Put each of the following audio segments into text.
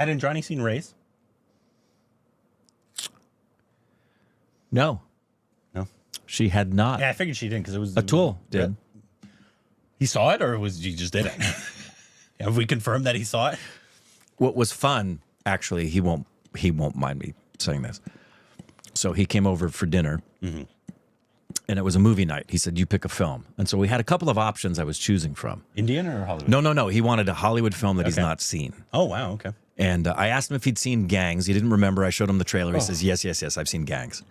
Had Indrani seen Race? No. No. She had not. Yeah, I figured she didn't because it was... Atul did. He saw it or was he just didn't? Have we confirmed that he saw it? What was fun, actually, he won't mind me saying this. So he came over for dinner, and it was a movie night. He said, you pick a film. And so we had a couple of options I was choosing from. Indian or Hollywood? No. He wanted a Hollywood film that he's not seen. Oh, wow, okay. And I asked him if he'd seen Gangs. He didn't remember. I showed him the trailer. He says, yes, I've seen Gangs.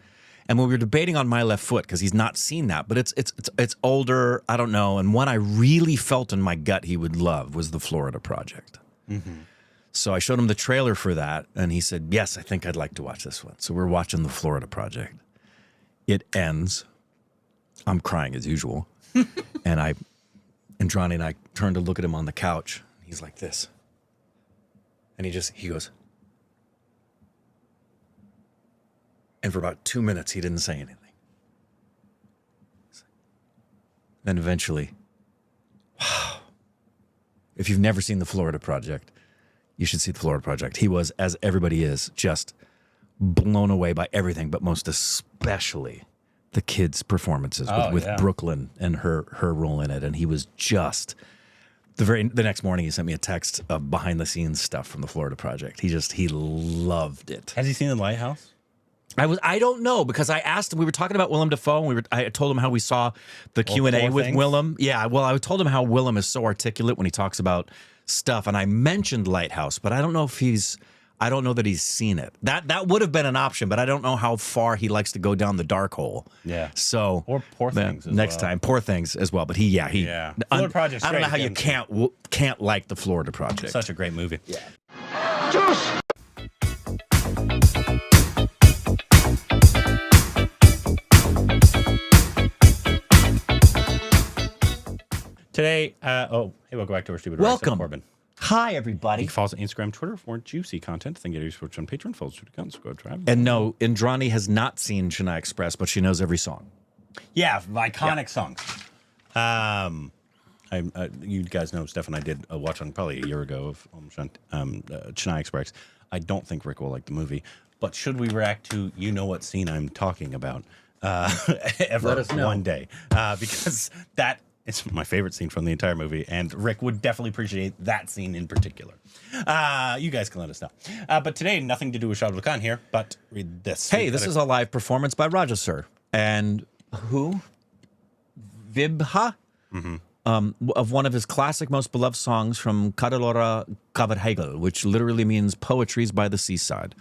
And when we were debating on My Left Foot, because he's not seen that, but it's older, I don't know. And one I really felt in my gut he would love was The Florida Project. So I showed him the trailer for that, and he said, yes, I think I'd like to watch this one. So we're watching The Florida Project. It ends. I'm crying as usual. And Indrani and I turned to look at him on the couch. He's like this. And he goes. And for about 2 minutes, he didn't say anything. Then eventually, wow. If you've never seen The Florida Project, you should see The Florida Project. He was, as everybody is, just blown away by everything, but most especially the kids' performances with Brooklyn and her role in it. And he was just... The next morning, he sent me a text of behind-the-scenes stuff from The Florida Project. He loved it. Has he seen The Lighthouse? I don't know, because I asked him, we were talking about Willem Dafoe, and I told him how we saw the Q&A with Willem. Yeah, well, I told him how Willem is so articulate when he talks about stuff, and I mentioned Lighthouse, but I don't know that he's seen it. That would have been an option, but I don't know how far he likes to go down the dark hole. Yeah. So or Poor Things as next well. time, Poor Things as well. But yeah. Florida Project's I don't know how great. you can't like the Florida Project. Such a great movie. Yeah. Today, hey, welcome back to our Stupid Welcome. Corbin. Hi, everybody. You can follow us on Instagram, Twitter for more juicy content. Think get your on Patreon. Follow us to the Squad Tribe. And no, Indrani has not seen Chennai Express, but she knows every song. Yeah, iconic songs. You guys know Steph and I did a watch on probably a year ago of Chennai Express. I don't think Rick will like the movie, but should we react to you know what scene I'm talking about ever Let us know. one day? Because that is my favorite scene from the entire movie, and Rick would definitely appreciate that scene in particular. You guys can let us know. But today, nothing to do with Shah Rukh Khan here, but read this. Hey, this is a live performance by Raja Sir. And who? Vibha? Of one of his classic, most beloved songs from Kadalora, Kavithaigal, which literally means poetries by the seaside.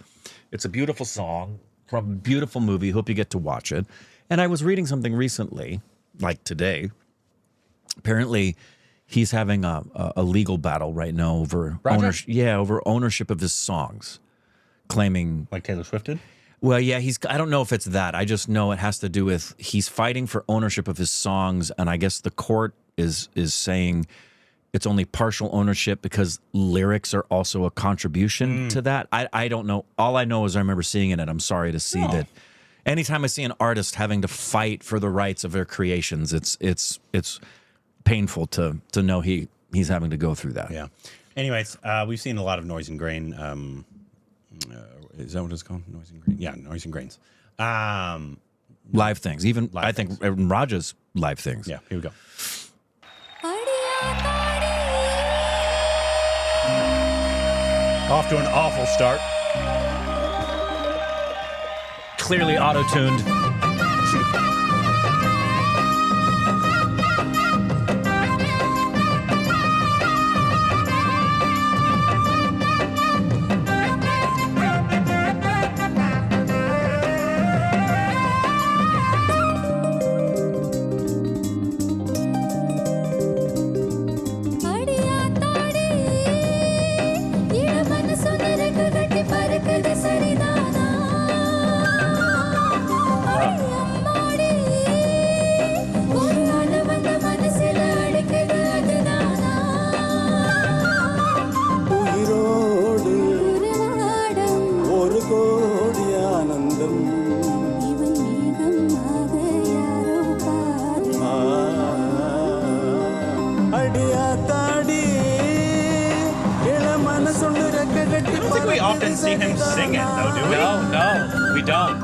It's a beautiful song from a beautiful movie. Hope you get to watch it. And I was reading something recently, like today. Apparently, he's having a legal battle right now over ownership of his songs, claiming like Taylor Swift did. Well, yeah, I don't know if it's that. I just know it has to do with he's fighting for ownership of his songs, and I guess the court is saying it's only partial ownership because lyrics are also a contribution to that. I don't know. All I know is I remember seeing it, and I'm sorry to see that. Anytime I see an artist having to fight for the rights of their creations, it's painful to know he's having to go through that. Yeah. Anyways, we've seen a lot of Noise and Grain. Is that what it's called? Noise and Grain? Yeah, Noise and Grains. Live things. Even live I think Raja's live things. Yeah, here we go. Off to an awful start. Clearly auto-tuned. often see him sing it, though, do we? No, we don't.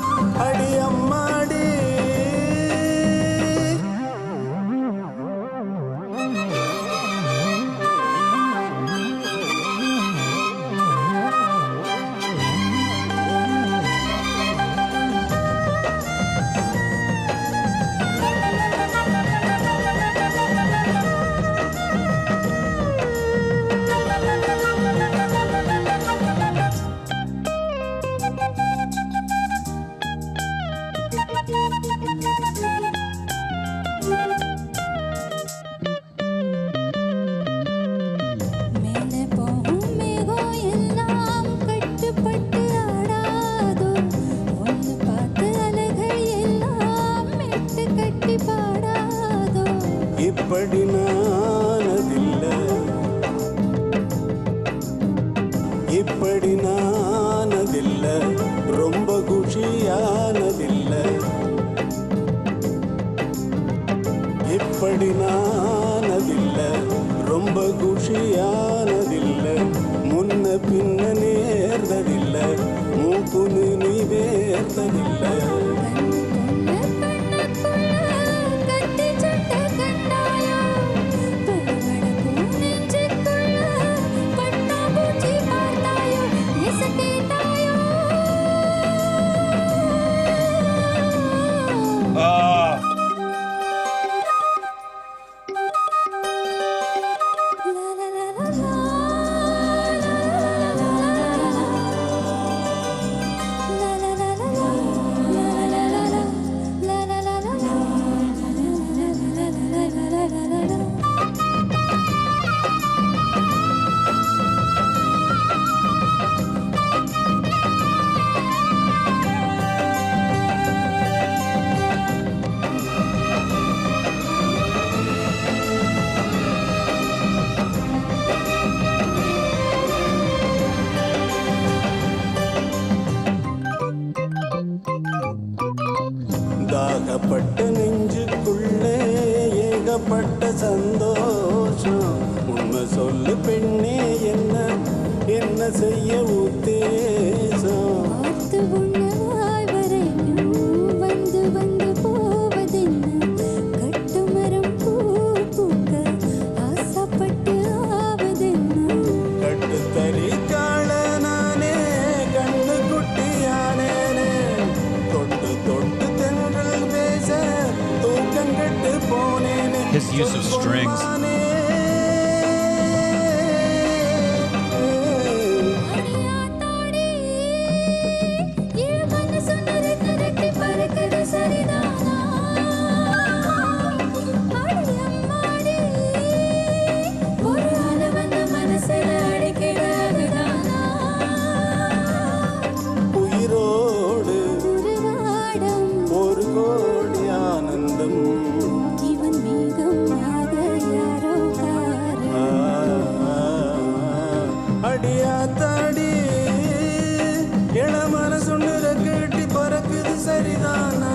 தாகப்பட்ட நெஞ்சுக்குள்ளே ஏகப்பட்ட சந்தோஷம் உண்மை சொல்லு பெண்ணே என்ன என்ன செய்ய உத்தேசம் பார்த்து உண்ணவாய் வரைக்கும் வந்து வந்து போவதென்ன கட்டுமரம் பூ பூக்க ஆசைப்பட்டு ஆவதென்ன கட்டுத்தறி காள நானே கண்ணு குட்டியானேனே தொட்டு தொட்டு தென்றல் பேச தூக்கம் கெட்டு போனேனே His use of strings. அடியாத்தாடி இழு மனசு நிறுத்தி நிறுத்தி பறக்குது சரிதானா அடி அம்மாடி ஒரு ஆளு வந்து மனசுல அடிக்கிறதுதானா உயிரோடு உருவாடம் ஒரு கோடி ஆனந்தம் இவன் மேகமாக யாரோ அடியாத்தாடி இள மனசுன்னு ரெக்கட்டி பறக்குது சரிதானா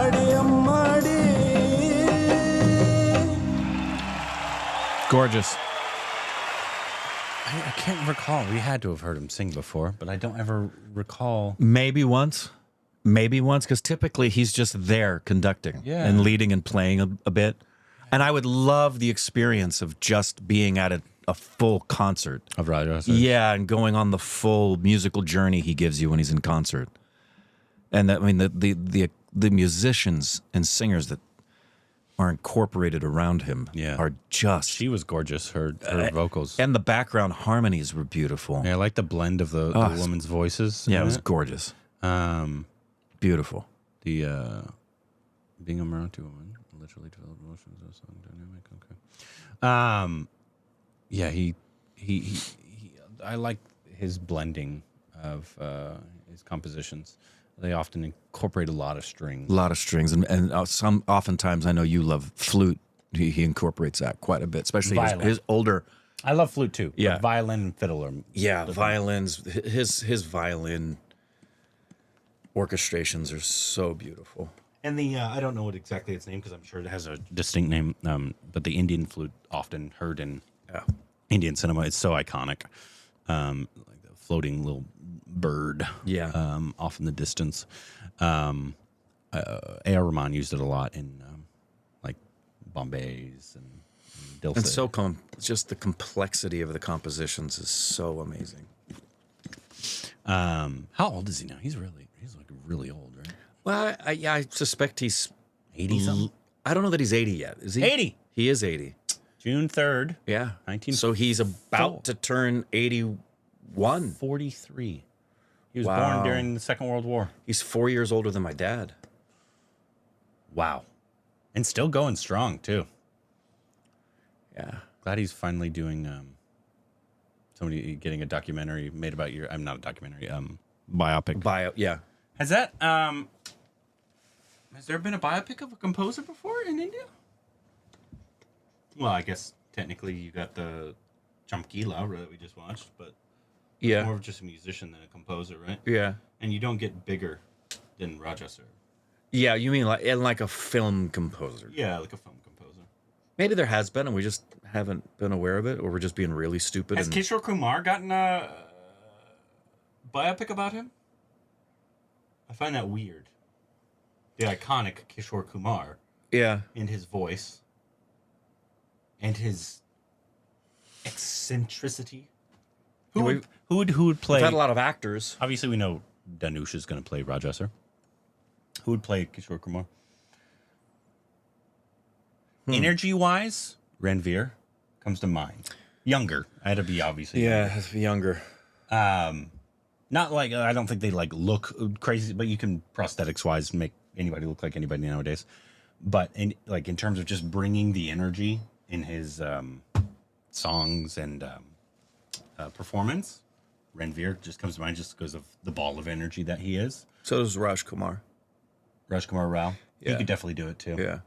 அடி அம்மாடி Gorgeous. I can't recall. We had to have heard him sing before, but I don't ever recall. Maybe once, because typically he's just there conducting and leading and playing a bit. And I would love the experience of just being at a full concert. Of Raja. Yeah, and going on the full musical journey he gives you when he's in concert. And that, I mean, the musicians and singers that are incorporated around him are just... She was gorgeous, her vocals. And the background harmonies were beautiful. Yeah, I like the blend of the women's voices. Yeah, it was gorgeous. Beautiful. The being a Marathi woman literally developed emotions of song dynamic. Okay. Yeah, he I like his blending of his compositions. They often incorporate a lot of strings. A lot of strings, and oftentimes I know you love flute. He incorporates that quite a bit, especially his older. I love flute too. Yeah, violin and fiddle are. Yeah, violins. His violin orchestrations are so beautiful. And the I don't know what exactly its name because I'm sure it has a distinct name. But the Indian flute, often heard in Indian cinema, it's so iconic. like the floating little bird. Yeah. Off in the distance. A.R. Rahman used it a lot in like Bombay's and Dilse. And so just the complexity of the compositions is so amazing. How old is he now? He's like really old, right? Well, I suspect he's 80 something. I don't know that he's 80 yet. Is he? 80. He is 80. June 3rd, Yeah. 19. So he's about to turn 81. 43. He was Wow. born during the Second World War. He's 4 years older than my dad. Wow. And still going strong, too. Yeah. Glad he's finally doing somebody getting a documentary made about your. I'm not a documentary. Biopic. Yeah. Has that has there been a biopic of a composer before in India? Well, I guess technically you got the Chamkila that we just watched, but Yeah. more of just a musician than a composer, right? Yeah. And you don't get bigger than Raja sir. Yeah, you mean like a film composer. Yeah, like a film composer. Maybe there has been and we just haven't been aware of it, or we're just being really stupid. Has Kishore Kumar gotten a biopic about him? I find that weird. The iconic Kishore Kumar Yeah. and his voice and his eccentricity. Who would play? We've had a lot of actors. Obviously, we know Dhanush is going to play Raja sir. Who would play Kishore Kumar? Energy-wise, Ranveer comes to mind. Younger. I had to be obviously. Yeah, has to be younger. Not like I don't think they like look crazy, but you can prosthetics-wise make anybody look like anybody nowadays. But in terms of just bringing the energy in his songs and performance, Ranveer just comes to mind just because of the ball of energy that he is. So does Raj Kumar. Rajkumar Rao. He Yeah. could definitely do it too. Yeah.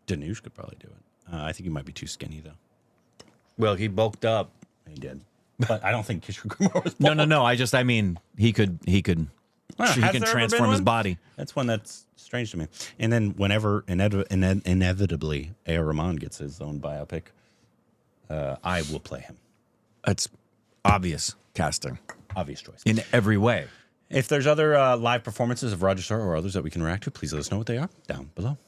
Dhanush could probably do it. I think he might be too skinny though. Well, he bulked up. He did, but I don't think Kishore Kumar was. No. I mean, he could Well, has he there can ever transform been his one? body. That's one that's strange to me. And then whenever inevitably A.R. Rahman gets his own biopic, I will play him. It's obvious casting Obvious choice. in every way. If there's other live performances of Raja Sir or others that we can react to, please let us know what they are down below.